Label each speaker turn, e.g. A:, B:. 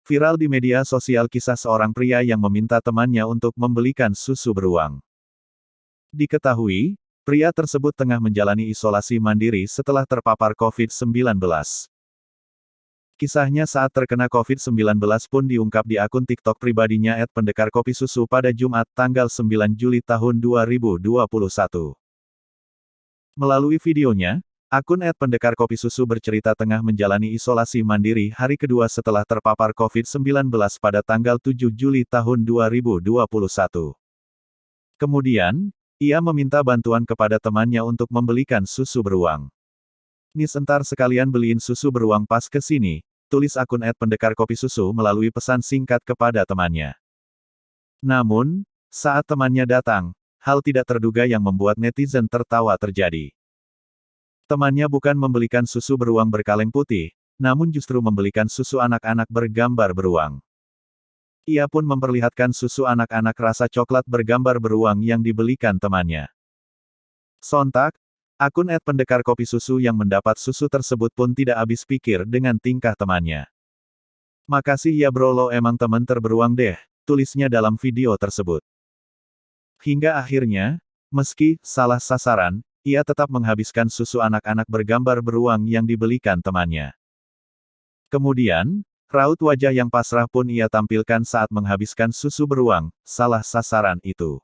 A: Viral di media sosial kisah seorang pria yang meminta temannya untuk membelikan susu beruang. Diketahui, pria tersebut tengah menjalani isolasi mandiri setelah terpapar COVID-19. Kisahnya saat terkena COVID-19 pun diungkap di akun TikTok pribadinya @pendekarkopisusu pada Jumat tanggal 9 Juli tahun 2021. Melalui videonya, akun @pendekarkopisusu bercerita tengah menjalani isolasi mandiri hari kedua setelah terpapar COVID-19 pada tanggal 7 Juli tahun 2021. Kemudian, ia meminta bantuan kepada temannya untuk membelikan susu beruang. "Nis entar sekalian beliin susu beruang pas ke sini," tulis akun @pendekarkopisusu melalui pesan singkat kepada temannya. Namun, saat temannya datang, hal tidak terduga yang membuat netizen tertawa terjadi. Temannya bukan membelikan susu beruang berkaleng putih, namun justru membelikan susu anak-anak bergambar beruang. Ia pun memperlihatkan susu anak-anak rasa coklat bergambar beruang yang dibelikan temannya. Sontak, akun @pendekarkopisusu yang mendapat susu tersebut pun tidak habis pikir dengan tingkah temannya. "Makasih ya bro, lo emang temen terberuang deh," tulisnya dalam video tersebut. Hingga akhirnya, meski salah sasaran, ia tetap menghabiskan susu anak-anak bergambar beruang yang dibelikan temannya. Kemudian, raut wajah yang pasrah pun ia tampilkan saat menghabiskan susu beruang, salah sasaran itu.